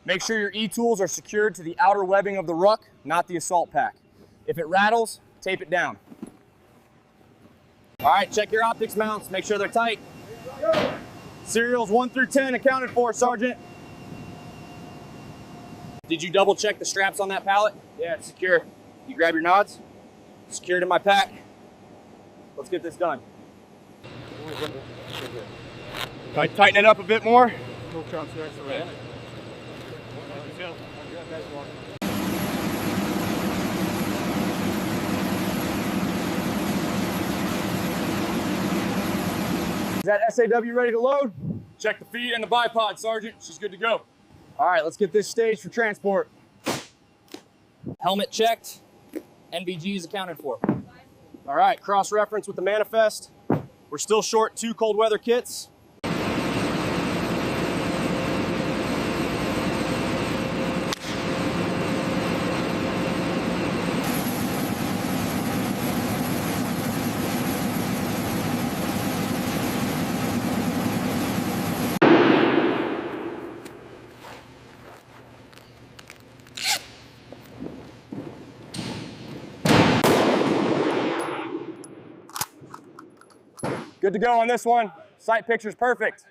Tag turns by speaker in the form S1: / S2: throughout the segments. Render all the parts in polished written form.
S1: Make sure your e-tools are secured to the outer webbing of the ruck, not the assault pack. If it rattles, tape it down. All right, check your optics mounts, make sure they're tight. Serials 1 through 10 accounted for, Sergeant. Did you double check the straps on that pallet? Yeah, it's secure. You grab your nods, secured in my pack. Let's get this done. Tighten it up a bit more. Is that SAW ready to load? Check the feed and the bipod, Sergeant. She's good to go. All right, let's get this staged for transport. Helmet checked. NVG is accounted for. All right, cross-reference with the manifest. We're still short 2 cold weather kits. Good to go on this one. Sight picture's perfect.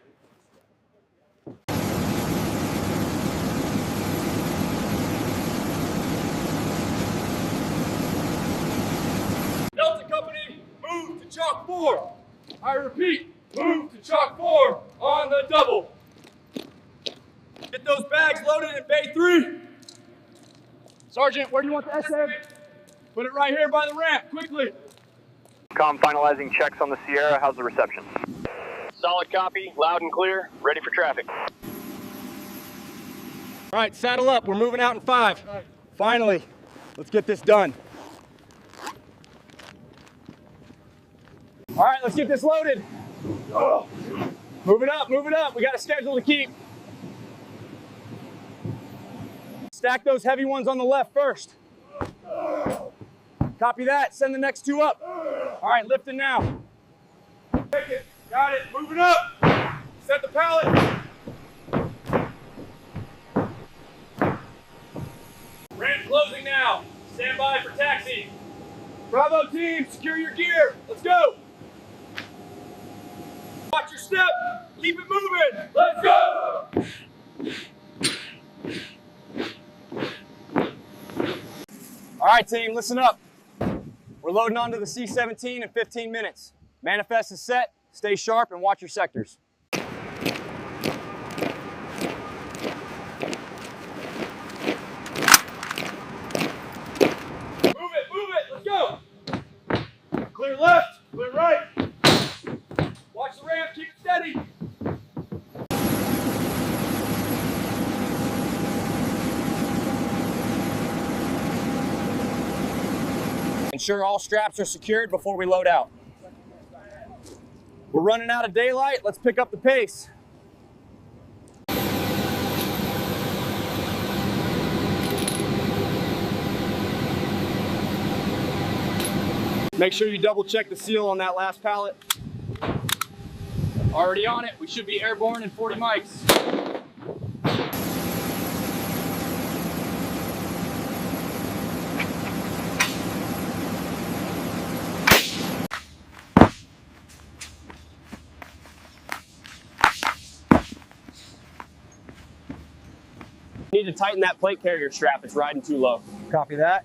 S1: Delta Company, move to chalk 4. I repeat, move to chalk 4 on the double. Get those bags loaded in bay 3. Sergeant, where do you want the SA? Put it right here by the ramp, quickly.
S2: Finalizing checks on the Sierra. How's the reception?
S3: Solid copy, loud and clear, ready for traffic.
S1: All right, saddle up. We're moving out in 5. Finally, let's get this done. All right, let's get this loaded. Move it up, move it up. We got a schedule to keep. Stack those heavy ones on the left first. Copy that, send the next 2 up. All right, lifting now. Take it, got it, moving up. Set the pallet. Ramp closing now. Stand by for taxi. Bravo team, secure your gear. Let's go. Watch your step, keep it moving. Let's go. All right, team, listen up. We're loading onto the C-17 in 15 minutes. Manifest is set, stay sharp and watch your sectors. Move it, let's go. Clear left, clear right. Watch the ramp, keep it steady. Ensure all straps are secured before we load out. We're running out of daylight. Let's pick up the pace. Make sure you double check the seal on that last pallet. Already on it. We should be airborne in 40 mics. Need to tighten that plate carrier strap. It's riding too low.
S4: Copy that.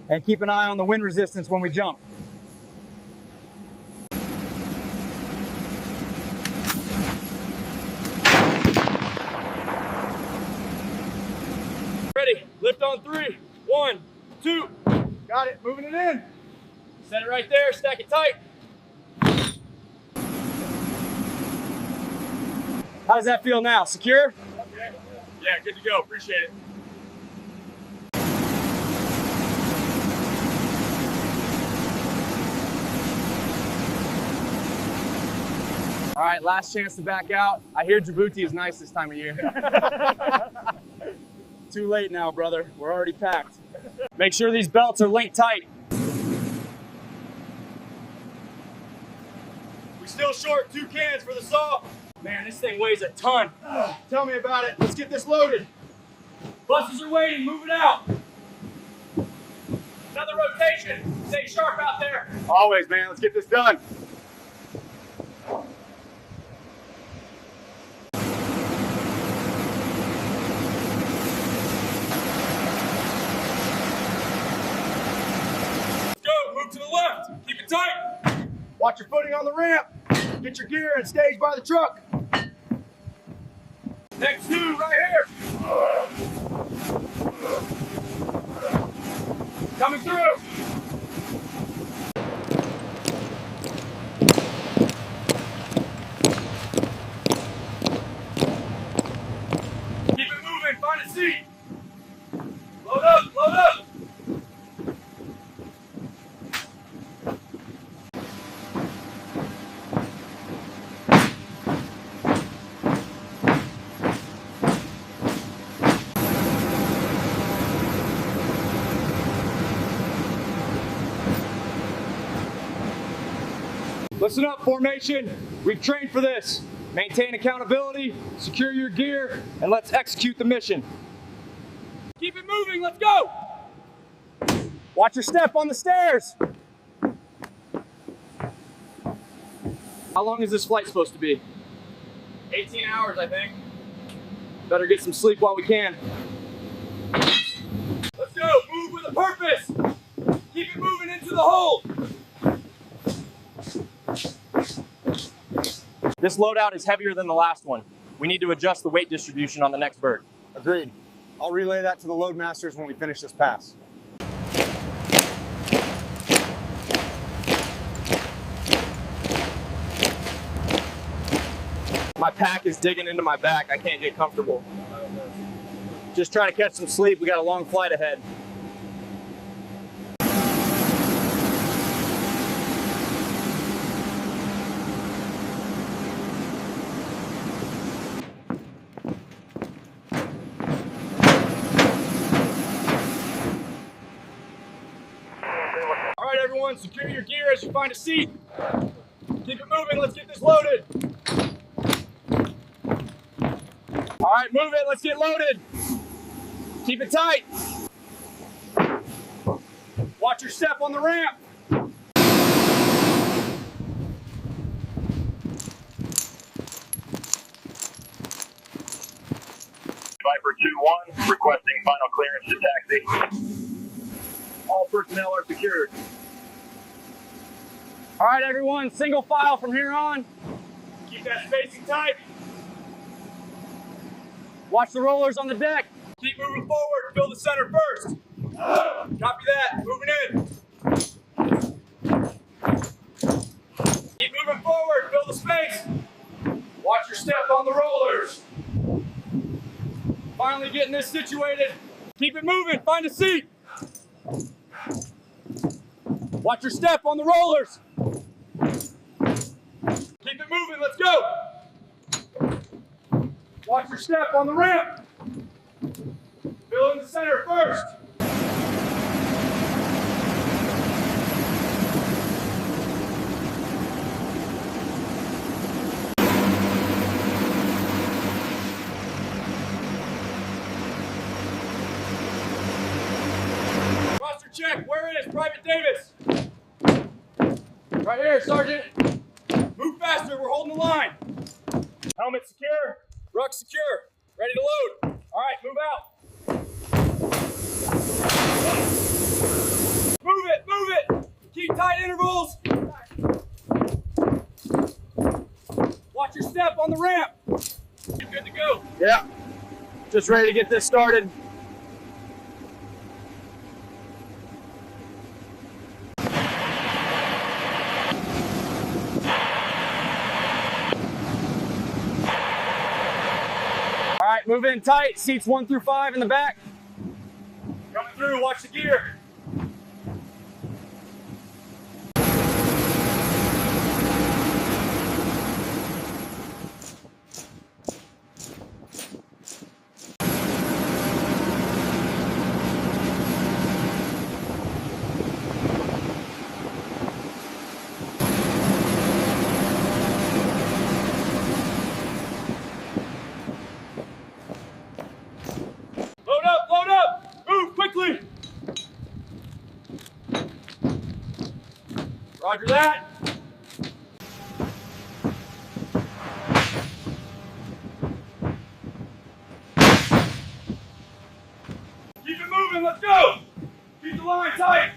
S4: And keep an eye on the wind resistance when we jump.
S1: Ready, lift on 3, 1, 2.
S4: Got it, moving it in.
S1: Set it right there, stack it tight. How does that feel now? Secure? Yeah, good to go. Appreciate it. All right, last chance to back out. I hear Djibouti is nice this time of year. Too late now, brother. We're already packed. Make sure these belts are linked tight. We still short 2 cans for the saw. Man, this thing weighs a ton.
S4: Tell me about it. Let's get this loaded.
S1: Buses are waiting, move it out. Another rotation. Stay sharp out there.
S3: Always, man. Let's get this done.
S1: Move to the left. Keep it tight.
S4: Watch your footing on the ramp. Get your gear and stage by the truck.
S1: Next two right here. Coming through. Keep it moving. Find a seat. Load up. Load up. Listen up, formation. We've trained for this. Maintain accountability, secure your gear, and let's execute the mission. Keep it moving, let's go!
S4: Watch your step on the stairs.
S1: How long is this flight supposed to be? 18 hours, I think. Better get some sleep while we can. Let's go, move with a purpose! Keep it moving into the hold! This loadout is heavier than the last one. We need to adjust the weight distribution on the next bird.
S4: Agreed. I'll relay that to the load masters when we finish this pass.
S1: My pack is digging into my back. I can't get comfortable. Just trying to catch some sleep. We got a long flight ahead. All right, everyone, secure your gear as you find a seat. Keep it moving. Let's get this loaded. All right, move it. Let's get loaded. Keep it tight. Watch your step on the ramp.
S2: Viper 2-1, requesting final clearance to taxi. All personnel are secured.
S1: All right, everyone, single file from here on. Keep that spacing tight. Watch the rollers on the deck. Keep moving forward. Fill the center first. Copy that. Moving in. Keep moving forward. Fill the space. Watch your step on the rollers. Finally getting this situated. Keep it moving. Find a seat. Watch your step on the rollers. Keep it moving. Let's go. Watch your step on the ramp. Fill in the center first. Roster check. Where is Private Davis? Right here, Sergeant. Move faster. We're holding the line. Helmet secure. Ruck secure. Ready to load. All right, move out. Move it, move it. Keep tight intervals. Watch your step on the ramp. You're good to go.
S4: Yeah. Just ready to get this started. All right, move in tight. Seats 1 through 5 in the back.
S1: Coming through, watch the gear. Load Roger that. Keep it moving, let's go. Keep the line tight.